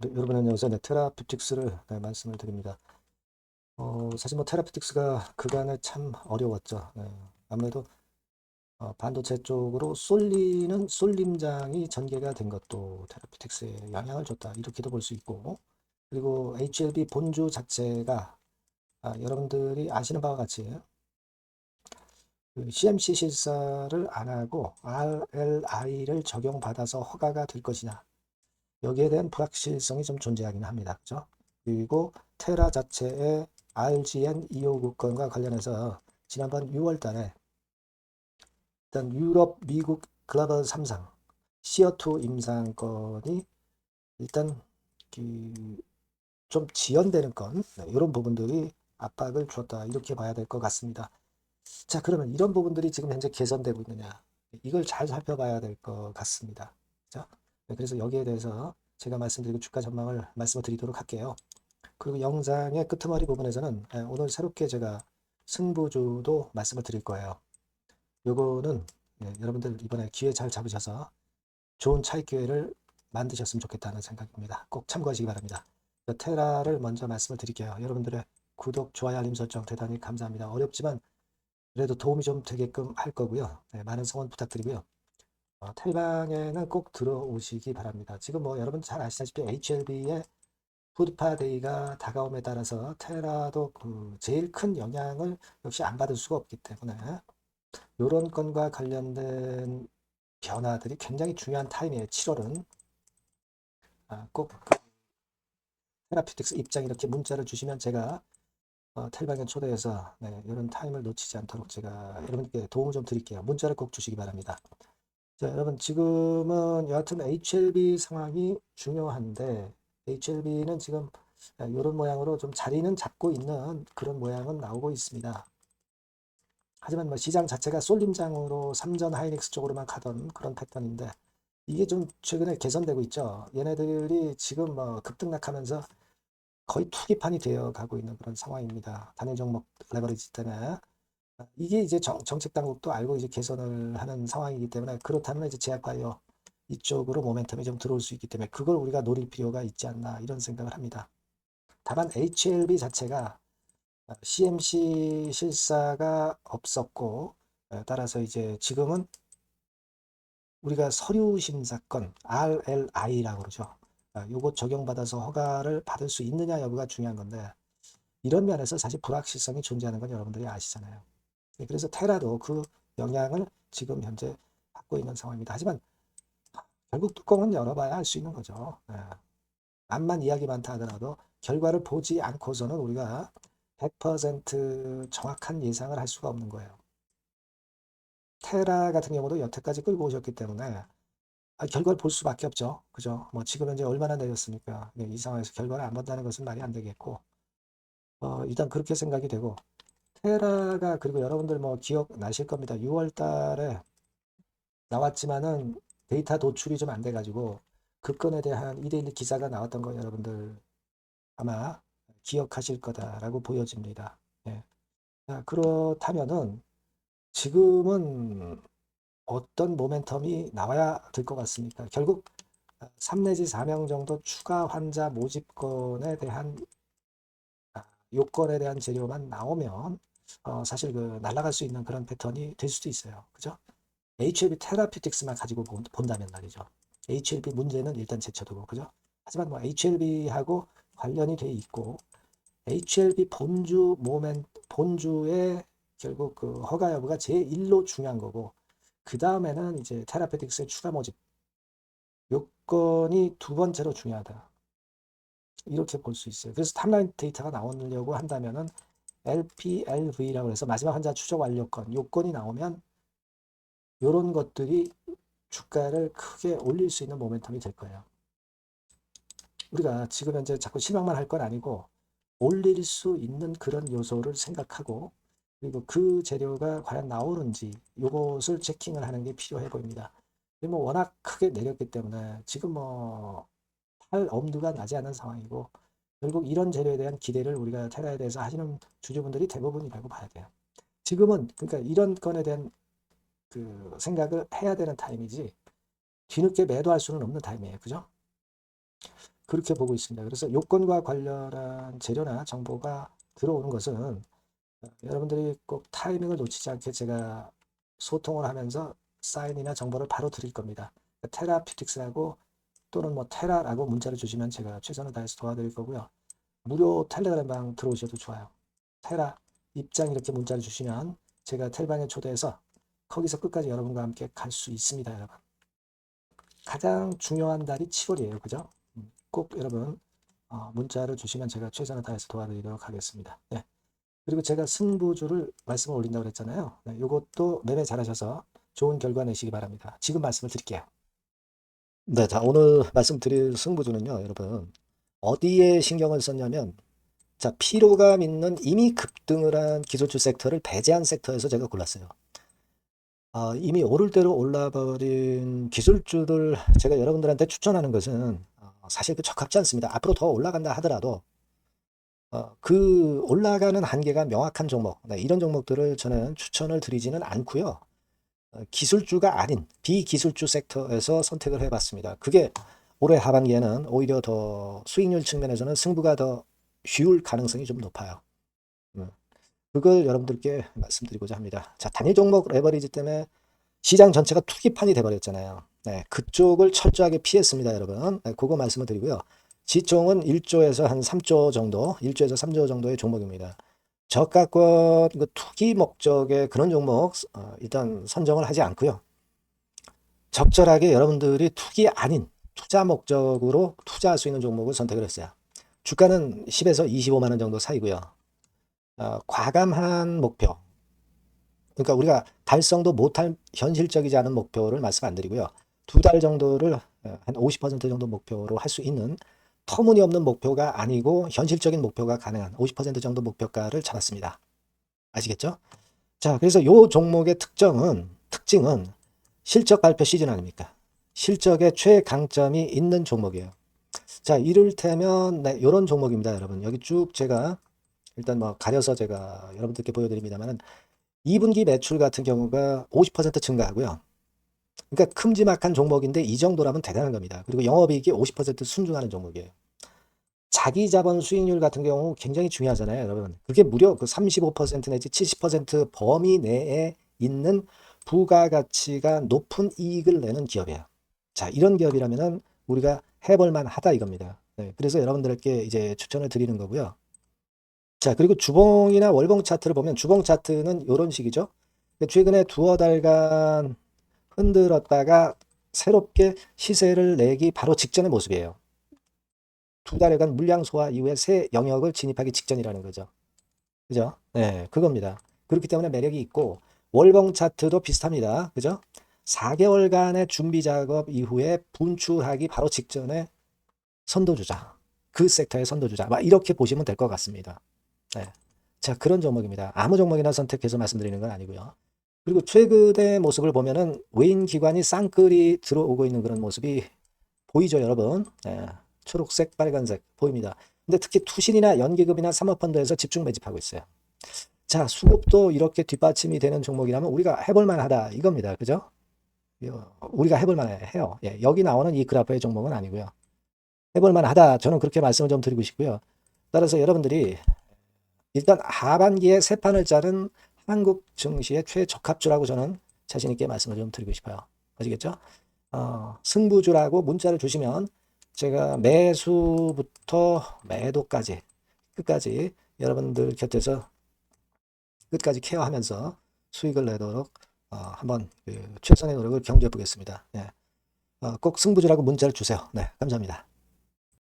여러분은 여기서 테라피틱스를 말씀을 드립니다. 사실 뭐 테라피틱스가 그간에 참 어려웠죠. 아무래도 반도체 쪽으로 쏠림장이 전개가 된 것도 테라피틱스에 영향을 줬다. 이렇게도 볼 수 있고, 그리고 HLB 본주 자체가 여러분들이 아시는 바와 같이 그 CMC 실사를 안 하고 RLI를 적용받아서 허가가 될 것이냐. 여기에 대한 불확실성이 좀 존재하긴 합니다. 그죠? 그리고 테라 자체의 RGN 259건과 관련해서 지난번 6월 달에 일단 유럽, 미국 글로벌 3상 시어2 임상건이 일단 좀 지연되는 건 이런 부분들이 압박을 줬다 이렇게 봐야 될 것 같습니다. 자, 그러면 이런 부분들이 지금 현재 개선되고 있느냐 이걸 잘 살펴봐야 될 것 같습니다. 자, 그래서 여기에 대해서 제가 말씀드리고 주가 전망을 말씀을 드리도록 할게요. 그리고 영상의 끄트머리 부분에서는 오늘 새롭게 제가 승부주도 말씀을 드릴 거예요. 요거는 여러분들 이번에 기회 잘 잡으셔서 좋은 차익 기회를 만드셨으면 좋겠다는 생각입니다. 꼭 참고하시기 바랍니다. 테라를 먼저 말씀을 드릴게요. 여러분들의 구독, 좋아요, 알림 설정 대단히 감사합니다. 어렵지만 그래도 도움이 좀 되게끔 할 거고요. 많은 성원 부탁드리고요. 텔방에는 꼭 들어오시기 바랍니다. 지금 뭐 여러분 잘 아시다시피 HLB의 푸드파데이가 다가옴에 따라서 테라도 그 제일 큰 영향을 역시 안 받을 수가 없기 때문에 이런 건과 관련된 변화들이 굉장히 중요한 타임이에요. 7월은 꼭 테라피틱스 입장 이렇게 문자를 주시면 제가 텔방에 초대해서 이런 타임을 놓치지 않도록 제가 여러분께 도움을 좀 드릴게요. 문자를 꼭 주시기 바랍니다. 자, 여러분 지금은 여하튼 HLB 상황이 중요한데 HLB는 지금 이런 모양으로 좀 자리는 잡고 있는 그런 모양은 나오고 있습니다. 하지만 뭐 시장 자체가 쏠림장으로 삼전 하이닉스 쪽으로만 가던 그런 패턴인데 이게 좀 최근에 개선되고 있죠. 얘네들이 지금 뭐 급등락하면서 거의 투기판이 되어 가고 있는 그런 상황입니다. 단일 종목 레버리지 때문에. 이게 이제 정책 당국도 알고 이제 개선을 하는 상황이기 때문에 그렇다면 이제 제약바이오 이쪽으로 모멘텀이 좀 들어올 수 있기 때문에 그걸 우리가 노릴 필요가 있지 않나 이런 생각을 합니다. 다만 HLB 자체가 CMC 실사가 없었고 따라서 이제 지금은 우리가 서류 심사권 RLI라고 그러죠. 요거 적용받아서 허가를 받을 수 있느냐 여부가 중요한 건데 이런 면에서 사실 불확실성이 존재하는 건 여러분들이 아시잖아요. 그래서 테라도 그 영향을 지금 현재 받고 있는 상황입니다. 하지만 결국 뚜껑은 열어봐야 알 수 있는 거죠. 암만 이야기 많다 하더라도 결과를 보지 않고서는 우리가 100% 정확한 예상을 할 수가 없는 거예요. 테라 같은 경우도 여태까지 끌고 오셨기 때문에 결과를 볼 수밖에 없죠. 그죠? 뭐 지금 현재 얼마나 내렸습니까? 이 상황에서 결과를 안 본다는 것은 말이 안 되겠고 일단 그렇게 생각이 되고 테라가 그리고 여러분들 뭐 기억나실 겁니다. 6월 달에 나왔지만은 데이터 도출이 좀 안 돼가지고 그 건에 대한 2대1 기사가 나왔던 거 여러분들 아마 기억하실 거다라고 보여집니다. 예. 자, 그렇다면은 지금은 어떤 모멘텀이 나와야 될 것 같습니까? 결국 3 내지 4명 정도 추가 환자 모집건에 대한 요건에 대한 재료만 나오면 사실 그 날아갈 수 있는 그런 패턴이 될 수도 있어요. 그죠? HLB 테라피틱스만 가지고 본다면 말이죠. HLB 문제는 일단 제쳐두고 그죠? 하지만 뭐 HLB하고 관련이 돼 있고 HLB 본주의 결국 그 허가 여부가 제1로 중요한 거고 그 다음에는 이제 테라피틱스의 추가 모집 요건이 두 번째로 중요하다. 이렇게 볼 수 있어요. 그래서 탑라인 데이터가 나오려고 한다면은 LPLV라고 해서 마지막 환자 추적 완료건 요건이 나오면 이런 것들이 주가를 크게 올릴 수 있는 모멘텀이 될 거예요. 우리가 지금 현재 자꾸 실망만 할 건 아니고 올릴 수 있는 그런 요소를 생각하고 그리고 그 재료가 과연 나오는지 요것을 체킹을 하는 게 필요해 보입니다. 뭐 워낙 크게 내렸기 때문에 지금 뭐 할 엄두가 나지 않은 상황이고 결국 이런 재료에 대한 기대를 우리가 테라에 대해서 하시는 주주분들이 대부분이라고 봐야 돼요. 지금은 그러니까 이런 건에 대한 그 생각을 해야 되는 타임이지 뒤늦게 매도할 수는 없는 타임이에요. 그죠? 그렇게 보고 있습니다. 그래서 요건과 관련한 재료나 정보가 들어오는 것은 여러분들이 꼭 타이밍을 놓치지 않게 제가 소통을 하면서 사인이나 정보를 바로 드릴 겁니다. 테라퓨틱스라고 또는 뭐 테라라고 문자를 주시면 제가 최선을 다해서 도와드릴 거고요. 무료 텔레그램 방 들어오셔도 좋아요. 테라 입장 이렇게 문자를 주시면 제가 텔방에 초대해서 거기서 끝까지 여러분과 함께 갈 수 있습니다, 여러분. 가장 중요한 달이 7월이에요. 그죠? 꼭 여러분 문자를 주시면 제가 최선을 다해서 도와드리도록 하겠습니다. 네. 그리고 제가 승부주를 말씀을 올린다고 그랬잖아요. 네, 이것도 매매 잘하셔서 좋은 결과 내시기 바랍니다. 지금 말씀을 드릴게요. 네, 자, 오늘 말씀드릴 승부주는요, 여러분. 어디에 신경을 썼냐면, 자, 피로감 있는 이미 급등을 한 기술주 섹터를 배제한 섹터에서 제가 골랐어요. 이미 오를 대로 올라버린 기술주들 제가 여러분들한테 추천하는 것은 사실 그 적합지 않습니다. 앞으로 더 올라간다 하더라도 그 올라가는 한계가 명확한 종목, 네, 이런 종목들을 저는 추천을 드리지는 않고요. 기술주가 아닌 비기술주 섹터에서 선택을 해봤습니다. 그게 올해 하반기에는 오히려 더 수익률 측면에서는 승부가 더 쉬울 가능성이 좀 높아요. 그걸 여러분들께 말씀드리고자 합니다. 자, 단위 종목 레버리지 때문에 시장 전체가 투기판이 돼버렸잖아요. 네, 그쪽을 철저하게 피했습니다, 여러분. 네, 그거 말씀을 드리고요. 지총은 1조에서 한 3조 정도, 1조에서 3조 정도의 종목입니다. 저가권 그 투기 목적의 그런 종목 일단 선정을 하지 않고요. 적절하게 여러분들이 투기 아닌 투자 목적으로 투자할 수 있는 종목을 선택을 했어요. 주가는 10에서 25만 원 정도 사이고요. 과감한 목표, 그러니까 우리가 달성도 못할 현실적이지 않은 목표를 말씀 안 드리고요. 2달 정도를 한 50% 정도 목표로 할 수 있는 터무니없는 목표가 아니고 현실적인 목표가 가능한 50% 정도 목표가를 잡았습니다. 아시겠죠? 자, 그래서 요 종목의 특징은 실적 발표 시즌 아닙니까? 실적의 최강점이 있는 종목이에요. 자, 이를테면 네, 이런 종목입니다, 여러분. 여기 쭉 제가 일단 뭐 가려서 제가 여러분들께 보여드립니다만 2분기 매출 같은 경우가 50% 증가하고요. 그러니까 큼지막한 종목인데 이 정도라면 대단한 겁니다. 그리고 영업이익이 50% 순증하는 종목이에요. 자기 자본 수익률 같은 경우 굉장히 중요하잖아요, 여러분. 그게 무려 그 35% 내지 70% 범위 내에 있는 부가가치가 높은 이익을 내는 기업이에요. 자, 이런 기업이라면은 우리가 해볼만 하다 이겁니다. 네, 그래서 여러분들께 이제 추천을 드리는 거고요. 자, 그리고 주봉이나 월봉 차트를 보면 주봉 차트는 이런 식이죠. 최근에 두어 달간 흔들었다가 새롭게 시세를 내기 바로 직전의 모습이에요. 2달간 물량 소화 이후에 새 영역을 진입하기 직전이라는 거죠. 그죠? 네, 그겁니다. 그렇기 때문에 매력이 있고 월봉 차트도 비슷합니다. 그죠? 4개월간의 준비 작업 이후에 분출하기 바로 직전에 선도주자. 그 섹터의 선도주자. 막 이렇게 보시면 될 것 같습니다. 네. 자, 그런 종목입니다. 아무 종목이나 선택해서 말씀드리는 건 아니고요. 그리고 최근의 모습을 보면은 외인 기관이 쌍끌이 들어오고 있는 그런 모습이 보이죠, 여러분? 네. 초록색, 빨간색 보입니다. 근데 특히 투신이나 연기금이나 사모펀드에서 집중 매집하고 있어요. 자, 수급도 이렇게 뒷받침이 되는 종목이라면 우리가 해볼 만하다 이겁니다. 그죠? 우리가 해볼 만해요. 예, 여기 나오는 이 그래프의 종목은 아니고요. 해볼 만하다. 저는 그렇게 말씀을 좀 드리고 싶고요. 따라서 여러분들이 일단 하반기에 새 판을 짜는 한국 증시의 최적합주라고 저는 자신 있게 말씀을 좀 드리고 싶어요. 아시겠죠? 승부주라고 문자를 주시면 제가 매수부터 매도까지 끝까지 여러분들 곁에서 끝까지 케어하면서 수익을 내도록 한번 최선의 노력을 경주해 보겠습니다. 네. 꼭 승부주라고 문자를 주세요. 네, 감사합니다.